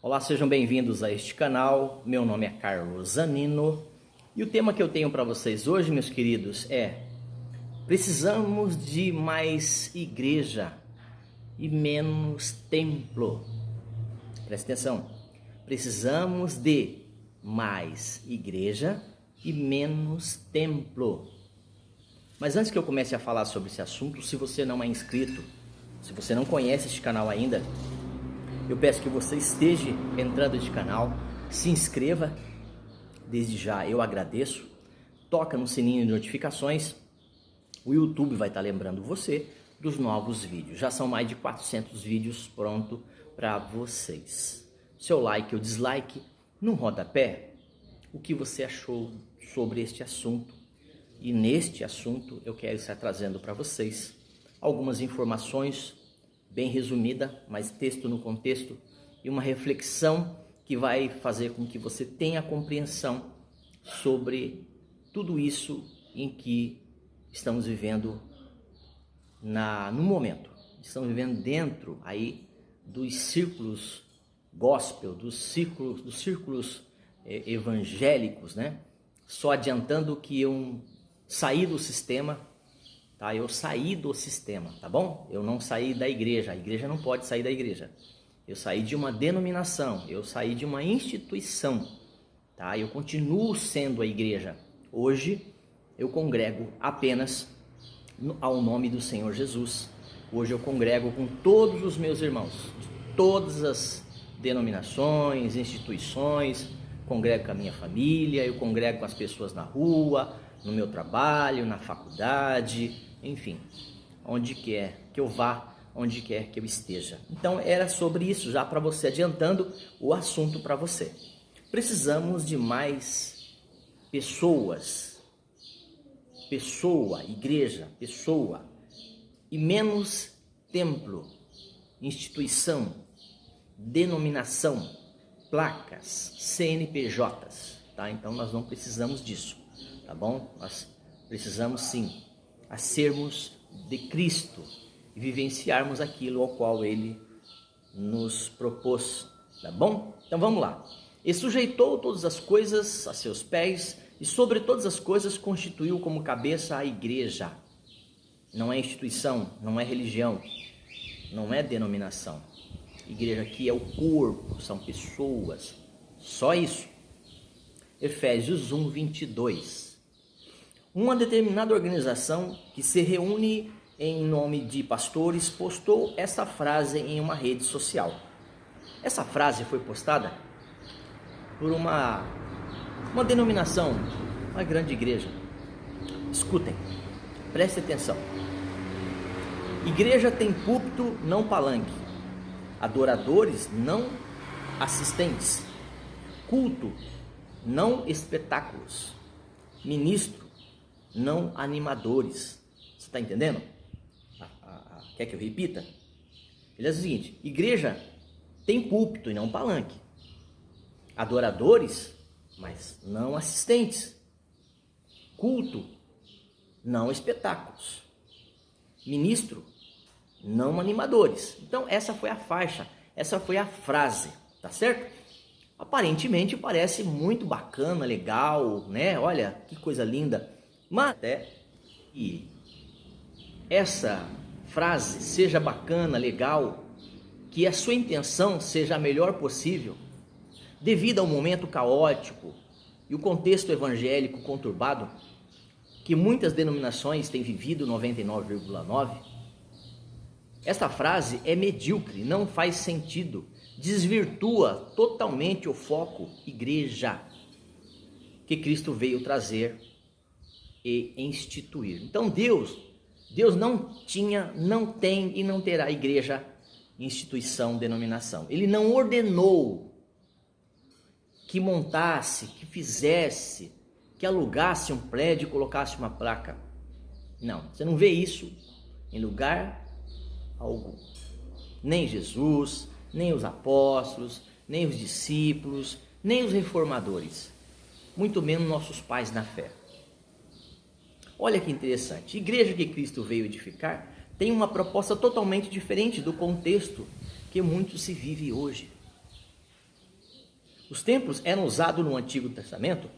Olá, sejam bem-vindos a este canal. Meu nome é Carlos Zanino e o tema que eu tenho para vocês hoje, meus queridos, é: precisamos de mais igreja e menos templo. Presta atenção. Precisamos de mais igreja e menos templo. Mas antes que eu comece a falar sobre esse assunto, se você não é inscrito, se você não conhece este canal ainda, eu peço que você esteja entrando neste canal, se inscreva, desde já eu agradeço, toca no sininho de notificações, o YouTube vai estar lembrando você dos novos vídeos, já são mais de 400 vídeos prontos para vocês. Seu like ou dislike no rodapé, o que você achou sobre este assunto, e neste assunto eu quero estar trazendo para vocês algumas informações bem resumida, mas texto no contexto, e uma reflexão que vai fazer com que você tenha compreensão sobre tudo isso em que estamos vivendo no momento. Estamos vivendo dentro aí dos círculos gospel, dos círculos evangélicos, né? Só adiantando que eu saí do sistema. Tá? Eu saí do sistema, tá bom? Eu não saí da igreja, a igreja não pode sair da igreja. Eu saí de uma denominação, eu saí de uma instituição, tá? Eu continuo sendo a igreja. Hoje eu congrego apenas ao nome do Senhor Jesus. Hoje eu congrego com todos os meus irmãos, de todas as denominações, instituições, congrego com a minha família, eu congrego com as pessoas na rua, no meu trabalho, na faculdade, enfim, onde quer que eu vá, onde quer que eu esteja. Então era sobre isso, já para você, adiantando o assunto para você. Precisamos de mais pessoas, igreja, e menos templo, instituição, denominação, placas, CNPJs, tá? Então nós não precisamos disso. Tá bom? Nós precisamos sim a sermos de Cristo e vivenciarmos aquilo ao qual Ele nos propôs, tá bom? Então vamos lá. E sujeitou todas as coisas a seus pés e sobre todas as coisas constituiu como cabeça a igreja. Não é instituição, não é religião, não é denominação. Igreja aqui é o corpo, são pessoas, só isso. Efésios 1, 22. Uma determinada organização que se reúne em nome de pastores postou essa frase em uma rede social. Essa frase foi postada por uma denominação, uma grande igreja. Escutem, prestem atenção. Igreja tem púlpito, não palanque. Adoradores, não assistentes. Culto, não espetáculos. Ministro, não animadores. Você está entendendo? Quer que eu repita? Ele diz o seguinte: igreja tem púlpito e não palanque. Adoradores, mas não assistentes. Culto, não espetáculos. Ministro, não animadores. Então essa foi a faixa, essa foi a frase, tá certo? Aparentemente parece muito bacana, legal, né? Olha que coisa linda. Mas até que essa frase seja bacana, legal, que a sua intenção seja a melhor possível, devido ao momento caótico e o contexto evangélico conturbado que muitas denominações têm vivido, 99,9%, esta frase é medíocre, não faz sentido, desvirtua totalmente o foco igreja que Cristo veio trazer e instituir. Então Deus não tinha, não tem e não terá igreja, instituição, denominação. Ele não ordenou que montasse, que fizesse, que alugasse um prédio e colocasse uma placa. Não, você não vê isso em lugar algum. Nem Jesus, nem os apóstolos, nem os discípulos, nem os reformadores, muito menos nossos pais na fé. Olha que interessante, a igreja que Cristo veio edificar tem uma proposta totalmente diferente do contexto que muito se vive hoje. Os templos eram usados no Antigo Testamento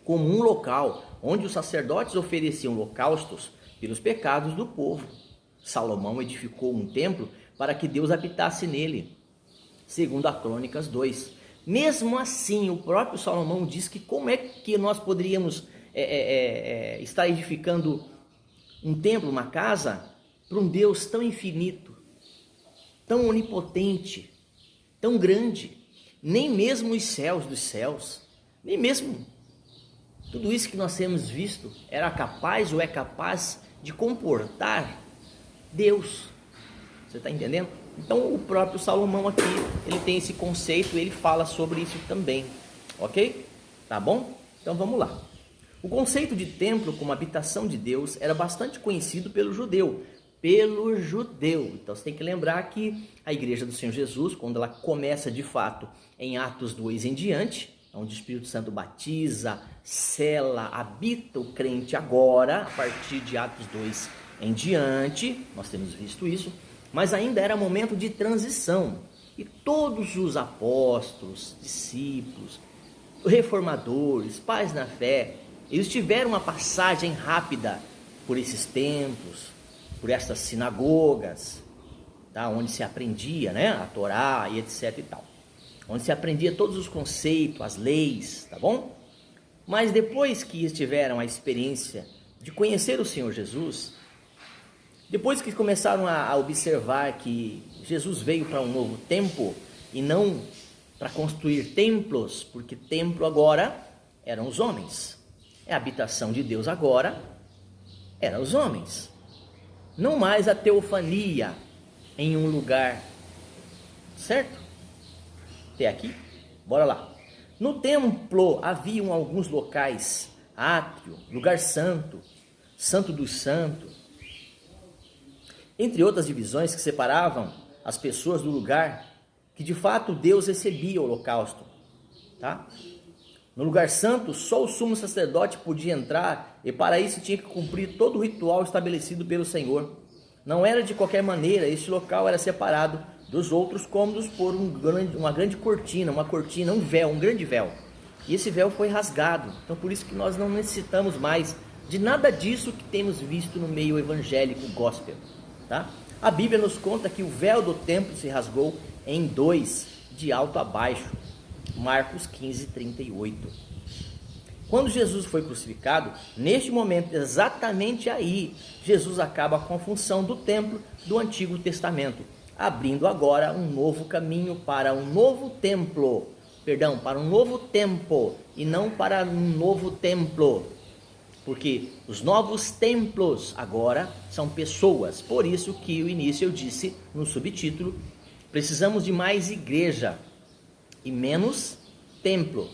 como um local onde os sacerdotes ofereciam holocaustos pelos pecados do povo. Salomão edificou um templo para que Deus habitasse nele, segundo a Crônicas 2. Mesmo assim, o próprio Salomão diz que como é que nós poderíamos estar edificando um templo, uma casa, para um Deus tão infinito, tão onipotente, tão grande. Nem mesmo os céus dos céus, nem mesmo tudo isso que nós temos visto era capaz ou é capaz de comportar Deus. Você está entendendo? Então o próprio Salomão aqui, ele tem esse conceito, ele fala sobre isso também, ok? Tá bom? Então vamos lá. O conceito de templo como habitação de Deus era bastante conhecido pelo judeu. Então você tem que lembrar que a igreja do Senhor Jesus, quando ela começa de fato em Atos 2 em diante, onde o Espírito Santo batiza, sela, habita o crente agora, a partir de Atos 2 em diante, nós temos visto isso, mas ainda era momento de transição, e todos os apóstolos, discípulos, reformadores, pais na fé, eles tiveram uma passagem rápida por esses templos, por essas sinagogas, tá? Onde se aprendia, né? A Torá e etc e tal, onde se aprendia todos os conceitos, as leis, tá bom? Mas depois que eles tiveram a experiência de conhecer o Senhor Jesus, depois que começaram a observar que Jesus veio para um novo tempo e não para construir templos, porque templo agora eram os homens, a habitação de Deus agora eram os homens, não mais a teofania em um lugar, certo? Até aqui? Bora lá. No templo haviam alguns locais, átrio, lugar santo, santo dos santos, entre outras divisões que separavam as pessoas do lugar que de fato Deus recebia o holocausto, tá? No lugar santo, só o sumo sacerdote podia entrar, e para isso tinha que cumprir todo o ritual estabelecido pelo Senhor. Não era de qualquer maneira, este local era separado dos outros cômodos por uma grande cortina, um véu, um grande véu. E esse véu foi rasgado, então por isso que nós não necessitamos mais de nada disso que temos visto no meio evangélico gospel, tá? A Bíblia nos conta que o véu do templo se rasgou em dois, de alto a baixo. Marcos 15, 38. Quando Jesus foi crucificado, neste momento, exatamente aí, Jesus acaba com a função do templo do Antigo Testamento, abrindo agora um novo caminho para um novo templo, para um novo tempo e não para um novo templo, porque os novos templos agora são pessoas. Por isso que o início eu disse no subtítulo, precisamos de mais igreja e menos templo.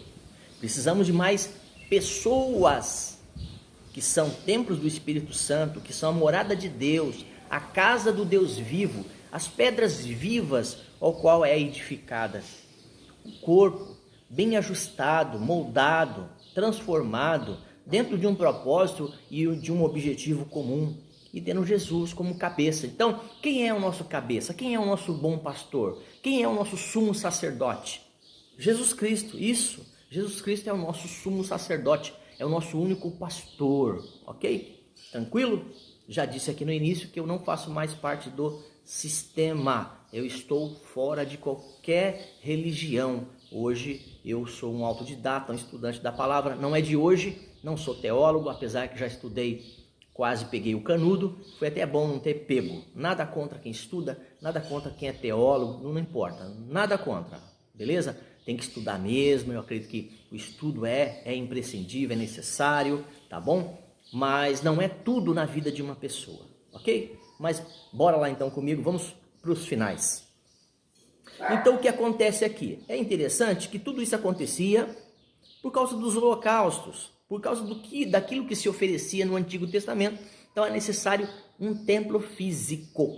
Precisamos de mais pessoas que são templos do Espírito Santo, que são a morada de Deus, a casa do Deus vivo, as pedras vivas ao qual é edificada. O corpo bem ajustado, moldado, transformado dentro de um propósito e de um objetivo comum, e tendo Jesus como cabeça. Então, quem é o nosso cabeça? Quem é o nosso bom pastor? Quem é o nosso sumo sacerdote? Jesus Cristo, isso. Jesus Cristo é o nosso sumo sacerdote, é o nosso único pastor, ok? Tranquilo? Já disse aqui no início que eu não faço mais parte do sistema, eu estou fora de qualquer religião. Hoje eu sou um autodidata, um estudante da palavra, não é de hoje, não sou teólogo, apesar que já estudei, quase peguei o canudo, foi até bom não ter pego. Nada contra quem estuda, nada contra quem é teólogo, não importa, nada contra, beleza? Tem que estudar mesmo, eu acredito que o estudo é imprescindível, é necessário, tá bom? Mas não é tudo na vida de uma pessoa, ok? Mas bora lá então comigo, vamos para os finais. Então o que acontece aqui? É interessante que tudo isso acontecia por causa dos holocaustos, por causa daquilo que se oferecia no Antigo Testamento. Então é necessário um templo físico,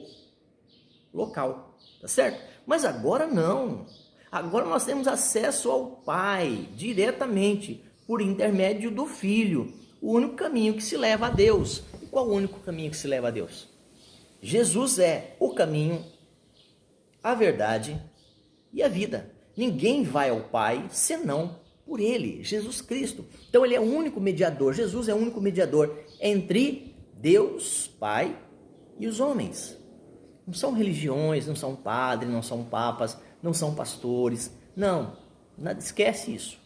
local, tá certo? Mas agora não. Agora nós temos acesso ao Pai diretamente, por intermédio do Filho, o único caminho que se leva a Deus. E qual o único caminho que se leva a Deus? Jesus é o caminho, a verdade e a vida. Ninguém vai ao Pai senão por Ele, Jesus Cristo. Então Ele é o único mediador, Jesus é o único mediador entre Deus, Pai e os homens. Não são religiões, não são padres, não são papas, não são pastores. Não, esquece isso.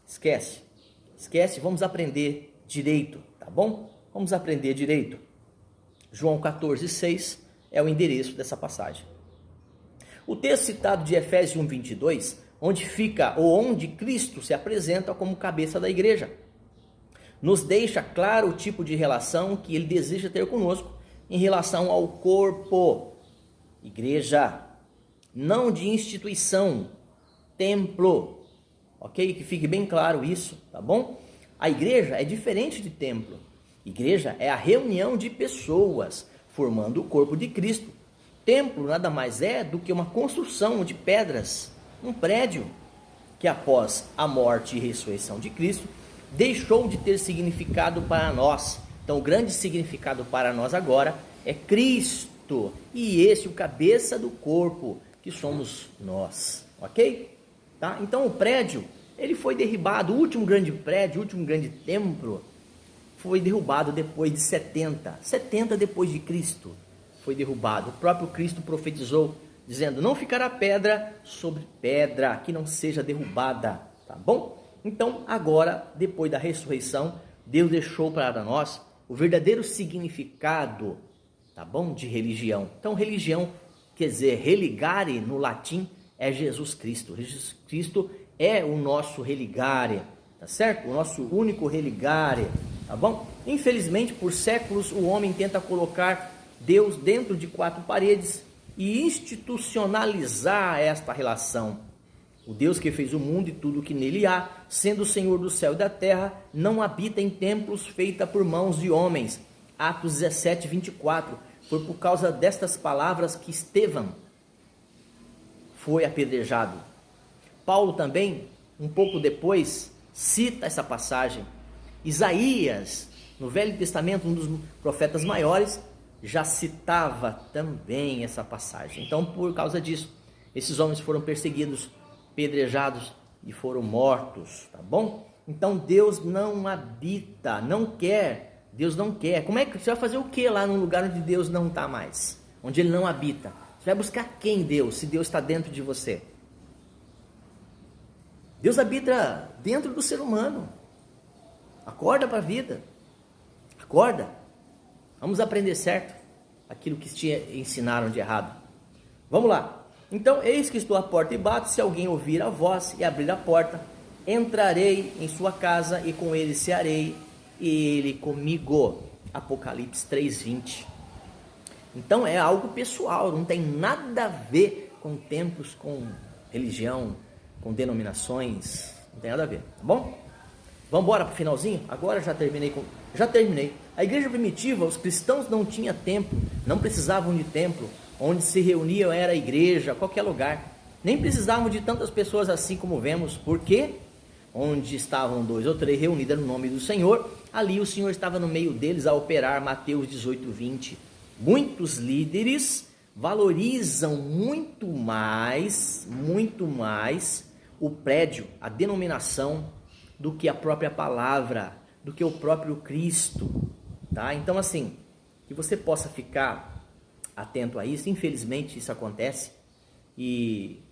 Esquece, vamos aprender direito, tá bom? Vamos aprender direito. João 14,6 é o endereço dessa passagem. O texto citado de Efésios 1,22, onde Cristo se apresenta como cabeça da igreja, nos deixa claro o tipo de relação que ele deseja ter conosco em relação ao corpo, igreja, não de instituição, templo, ok? Que fique bem claro isso, tá bom? A igreja é diferente de templo. Igreja é a reunião de pessoas formando o corpo de Cristo. Templo nada mais é do que uma construção de pedras, um prédio que após a morte e ressurreição de Cristo deixou de ter significado para nós. Então o grande significado para nós agora é Cristo, e esse o cabeça do corpo que somos nós, ok? Tá? Então o prédio, ele foi derribado, o último grande prédio, o último grande templo foi derrubado depois de 70 depois de Cristo foi derrubado. O próprio Cristo profetizou dizendo: não ficará pedra sobre pedra que não seja derrubada, tá bom? Então agora, depois da ressurreição, Deus deixou para nós o verdadeiro significado, tá bom, de religião. Então religião quer dizer religare no latim é Jesus Cristo. Jesus Cristo é o nosso religare, tá certo? O nosso único religare, tá bom? Infelizmente, por séculos o homem tenta colocar Deus dentro de quatro paredes e institucionalizar esta relação. O Deus que fez o mundo e tudo que nele há, sendo o Senhor do céu e da terra, não habita em templos feitos por mãos de homens. Atos 17, 24. Foi por causa destas palavras que Estevão foi apedrejado. Paulo também, um pouco depois, cita essa passagem. Isaías, no Velho Testamento, um dos profetas maiores, já citava também essa passagem. Então, por causa disso, esses homens foram perseguidos, apedrejados e foram mortos, tá bom? Então Deus não habita, não quer, Deus não quer. Como é que você vai fazer o que lá num lugar onde Deus não está mais? Onde Ele não habita? Você vai buscar quem, Deus, se Deus está dentro de você? Deus habita dentro do ser humano. Acorda para a vida. Acorda. Vamos aprender certo aquilo que te ensinaram de errado. Vamos lá. Então, eis que estou à porta e bato. Se alguém ouvir a voz e abrir a porta, entrarei em sua casa e com ele cearei e ele comigo. Apocalipse 3:20. Então é algo pessoal, não tem nada a ver com templos, com religião, com denominações, não tem nada a ver, tá bom? Vamos embora para o finalzinho? Agora já terminei. A igreja primitiva, os cristãos não tinham templo, não precisavam de templo. Onde se reuniam era a igreja, qualquer lugar. Nem precisavam de tantas pessoas assim como vemos, porque onde estavam 2 ou 3 reunidas no nome do Senhor, ali o Senhor estava no meio deles a operar. Mateus 18:20. Muitos líderes valorizam muito mais o prédio, a denominação, do que a própria palavra, do que o próprio Cristo, tá? Então assim, que você possa ficar atento a isso. Infelizmente isso acontece, e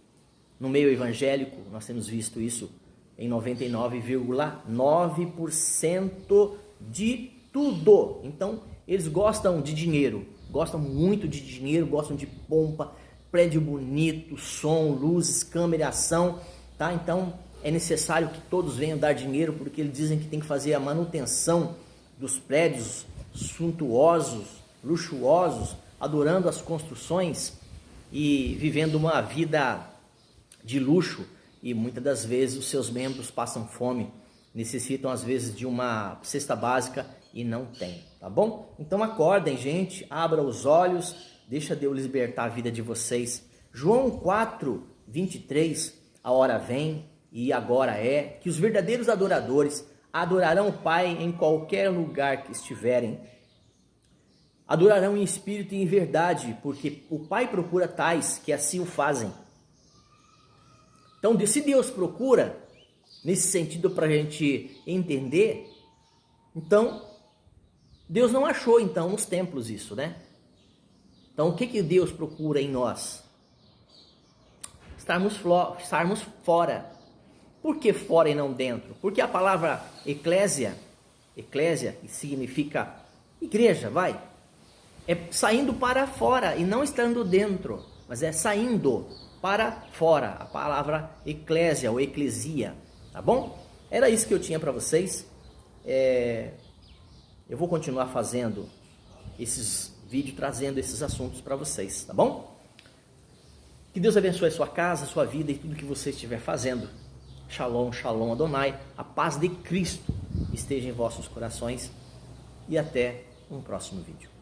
no meio evangélico nós temos visto isso em 99,9% de tudo. Então eles gostam de dinheiro, gostam muito de dinheiro, gostam de pompa, prédio bonito, som, luzes, câmera, ação, tá? Então é necessário que todos venham dar dinheiro, porque eles dizem que tem que fazer a manutenção dos prédios suntuosos, luxuosos, adorando as construções e vivendo uma vida de luxo, e muitas das vezes os seus membros passam fome, necessitam às vezes de uma cesta básica e não tem, tá bom? Então acordem, gente, abra os olhos, deixa Deus libertar a vida de vocês. João 4:23, a hora vem e agora é que os verdadeiros adoradores adorarão o Pai em qualquer lugar que estiverem. Adorarão em espírito e em verdade, porque o Pai procura tais que assim o fazem. Então, se Deus procura, nesse sentido para a gente entender, então, Deus não achou então nos templos isso, né? Então, o que Deus procura em nós? Estarmos fora. Por que fora e não dentro? Porque a palavra eclésia, que significa igreja, é saindo para fora e não estando dentro, mas é saindo para fora, a palavra eclésia ou eclesia, tá bom? Era isso que eu tinha para vocês. Eu vou continuar fazendo esses vídeos, trazendo esses assuntos para vocês, tá bom? Que Deus abençoe a sua casa, a sua vida e tudo que você estiver fazendo. Shalom, shalom Adonai, a paz de Cristo esteja em vossos corações e até um próximo vídeo.